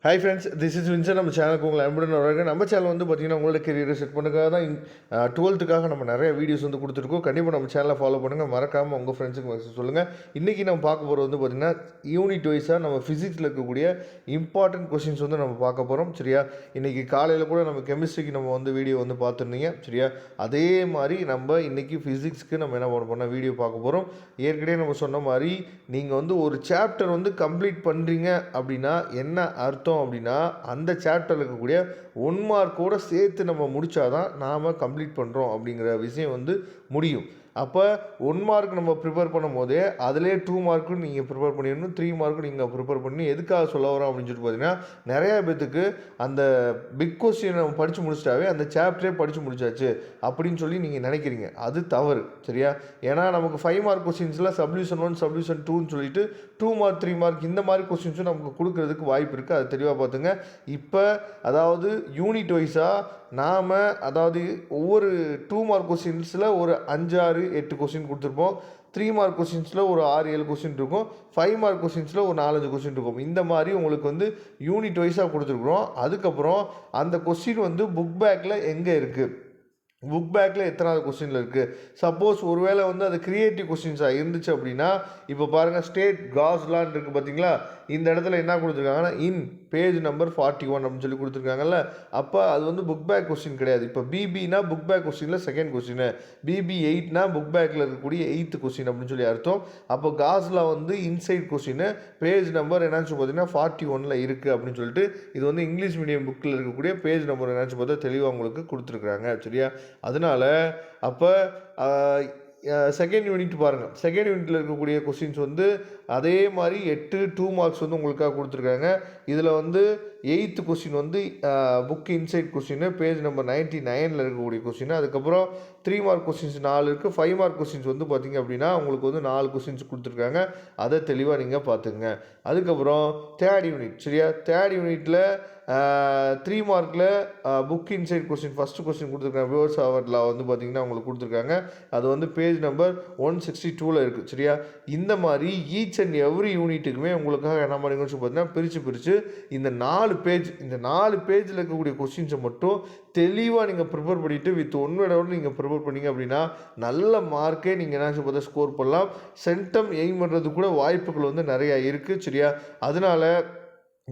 Hi friends, this is Vinson. நம்ம சேனலுக்கு உங்களை அன்புடன் வரவேற்கிறேன். நம்ம சேனல் வந்து பார்த்தீங்கன்னா உங்களோட கெரியரை செட் பண்ணுறதுக்காக தான் 12th நம்ம நிறைய வீடியோஸ் வந்து கொடுத்துருக்கோம். கண்டிப்பாக நம்ம சேனலை ஃபாலோ பண்ணுங்கள். மறக்காமல் உங்கள் ஃப்ரெண்ட்ஸுக்கு மெசேஜ் சொல்லுங்கள். இன்றைக்கி நம்ம பார்க்க போகிறது வந்து பார்த்திங்கன்னா யூனிட் வைஸாக நம்ம ஃபிசிக்ஸில் இருக்கக்கூடிய இம்பார்ட்டன்ட் கொஸ்டின்ஸ் வந்து நம்ம பார்க்க போகிறோம். சரியா? இன்றைக்கி காலையில் கூட நம்ம கெமிஸ்ட்ரிக்கு நம்ம வந்து வீடியோ வந்து பார்த்துருந்தீங்க. சரியா? அதே மாதிரி நம்ம இன்றைக்கி ஃபிசிக்ஸ்க்கு நம்ம என்ன பண்ண வீடியோ பார்க்க போகிறோம். ஏற்கனவே நம்ம சொன்ன மாதிரி நீங்கள் வந்து ஒரு சாப்டர் வந்து கம்ப்ளீட் பண்ணுறீங்க அப்படின்னா என்ன அர்த்தம் அப்படின்னா, அந்த சாப்டரில் இருக்கக்கூடிய 1 மார்க்கோடு சேர்த்து நம்ம முடித்தாதான் நாம் கம்ப்ளீட் பண்ணுறோம் அப்படிங்கிற விஷயம் வந்து முடியும். அப்போ 1 மார்க் நம்ம ப்ரிப்பேர் பண்ணும் போதே அதிலே 2 மார்க்கும் நீங்கள் ப்ரிப்பேர் பண்ணிடணும், 3 மார்க்கும் நீங்கள் ப்ரிப்பேர் பண்ணி எதுக்காக சொல்ல வரோம் அப்படின்னு சொல்லிட்டு பார்த்தீங்கன்னா, நிறையா பேத்துக்கு அந்த பிக் கொஸ்டின் நம்ம படித்து முடிச்சிட்டாவே அந்த சாப்டரே படித்து முடிச்சாச்சு அப்படின்னு சொல்லி நீங்கள் நினைக்கிறீங்க. அது தவறு. சரியா? ஏன்னா நமக்கு 5 மார்க் கொஸ்டின்ஸில் சப்டிவிஷன் 1 சப்டிவிஷன் 2ன்னு சொல்லிட்டு 2 மார்க் 3 மார்க் இந்த மாதிரி கொஸ்டின்ஸும் நமக்கு கொடுக்கறதுக்கு வாய்ப்பு இருக்குது. அது தெளிவாக பார்த்துங்க. இப்போ அதாவது யூனிட் வைஸாக நாம் அதாவது ஒவ்வொரு 2 மார்க் கொஸ்டின்ஸில் ஒரு 5, 6, 8 கொஸ்டின் கொடுத்துருப்போம். 3 மார்க் கொஸ்டின்ஸில் ஒரு 6, 7 கொஸ்டின் இருக்கும். 5 மார்க் கொஸ்டின்ஸில் ஒரு 4, 5 கொஸ்டின் இருக்கும். இந்த மாதிரி உங்களுக்கு வந்து யூனிட் வைஸாக கொடுத்துருக்குறோம். அதுக்கப்புறம் அந்த கொஸ்டின் வந்து புக் பேக்கில் எங்கே இருக்குது, புக் பேக்கில் எத்தனாவது கொஸ்டினில் இருக்குது. சப்போஸ் ஒருவேளை வந்து அது க்ரியேட்டிவ் கொஸ்டின்ஸாக இருந்துச்சு அப்படின்னா, இப்போ பாருங்கள் ஸ்டேட் காஸ்லான் இருக்குது பார்த்தீங்களா, இந்த இடத்துல என்ன கொடுத்துருக்காங்கன்னா இன் பேஜ் நம்பர் 41 அப்படின்னு சொல்லி கொடுத்துருக்காங்கல்ல. அப்போ அது வந்து புக் பேக் கொஸ்டின் கிடையாது. இப்போ பிபினா புக் பேக் கொஸ்டினில் செகண்ட் கொஸ்டின், பிபி 8னா புக் பேக்கில் இருக்கக்கூடிய 8th கொஸ்டின் அப்படின்னு சொல்லி அர்த்தம். அப்போ காஸ்லா வந்து இன்சைட் கொஸ்டின் பேஜ் நம்பர் என்னாச்சு பார்த்தீங்கன்னா 41 இருக்குது அப்படின்னு சொல்லிட்டு இது வந்து இங்கிலீஷ் மீடியம் புக்கில் இருக்கக்கூடிய பேஜ் நம்பர் என்னாச்சு பார்த்தா தெளிவாக உங்களுக்கு கொடுத்துருக்குறாங்க. சரியா? அதனால் அப்போ செகண்ட் யூனிட் பாருங்கள். செகண்ட் யூனிட்டில் இருக்கக்கூடிய கொஸ்டின்ஸ் வந்து அதே மாதிரி 8 2 மார்க்ஸ் வந்து உங்களுக்காக கொடுத்துருக்காங்க. இதில் வந்து 8th கொஸ்டின் வந்து book inside question page number 99 இருக்கக்கூடிய கொஸ்டின். அதுக்கப்புறம் 3 மார்க் கொஸ்டின்ஸ் 4 இருக்குது. 5 மார்க் கொஸ்டின்ஸ் வந்து பார்த்திங்க அப்படின்னா உங்களுக்கு வந்து 4 கொஸ்டின்ஸ் கொடுத்துருக்காங்க. அதை தெளிவாக நீங்கள் பார்த்துங்க. அதுக்கப்புறம் தேர்ட் யூனிட். சரியா? தேர்ட் யூனிட்டில் 3 மார்க்கில் book inside question first question கொடுத்துருக்காங்க. விவர்ஸ் அவர்ல வந்து பார்த்திங்கன்னா உங்களுக்கு கொடுத்துருக்காங்க. அது வந்து பேஜ் நம்பர் 162 இருக்குது. சரியா? இந்த மாதிரி ஈச் அண்ட் எவ்ரி யூனிட்டுக்குமே உங்களுக்காக என்ன பண்ணுங்கன்னு சொல்லி பார்த்தீங்கன்னா பிரித்து இந்த 4 பேஜில் இருக்கக்கூடிய கொஸ்டின்ஸை மட்டும் தெளிவாக நீங்கள் ப்ரிப்பேர் பண்ணிவிட்டு வித் 1 வேர்டோடு நீங்கள் ப்ரிப்பேர் பண்ணிங்க அப்படின்னா நல்ல மார்க்கே நீங்கள் என்ன சொல்லி பார்த்தா ஸ்கோர் பண்ணலாம். சென்டம் எய்ம் பண்ணுறது கூட வாய்ப்புகள் வந்து நிறையா இருக்குது. சரியா? அதனால்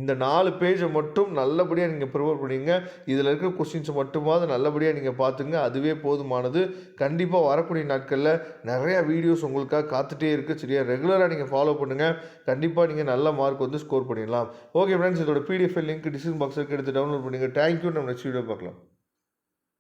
இந்த 4 பேஜை மட்டும் நல்லபடியாக நீங்கள் ப்ரிப்பேர் பண்ணிங்க. இதில் இருக்கிற கொஸ்டின்ஸை மட்டுமாவது நல்லபடியாக நீங்கள் பார்த்துங்க. அதுவே போதுமானது. கண்டிப்பாக வரக்கூடிய நாட்களில் நிறையா வீடியோஸ் உங்களுக்காக காத்துட்டே இருக்குது. சரியா? ரெகுலராக நீங்கள் ஃபாலோ பண்ணுங்கள். கண்டிப்பாக நீங்கள் நல்ல மார்க் வந்து ஸ்கோர் பண்ணிடலாம். ஓகே ஃப்ரெண்ட்ஸ், இதோட PDF லிங்க் டிஸ்கிரிப்ஷன் பாக்ஸில் எடுத்து டவுன்லோட் பண்ணுங்கள். தேங்க்யூ. நம்ம நெக்ஸ்ட் வீடியோ பார்க்கலாம்.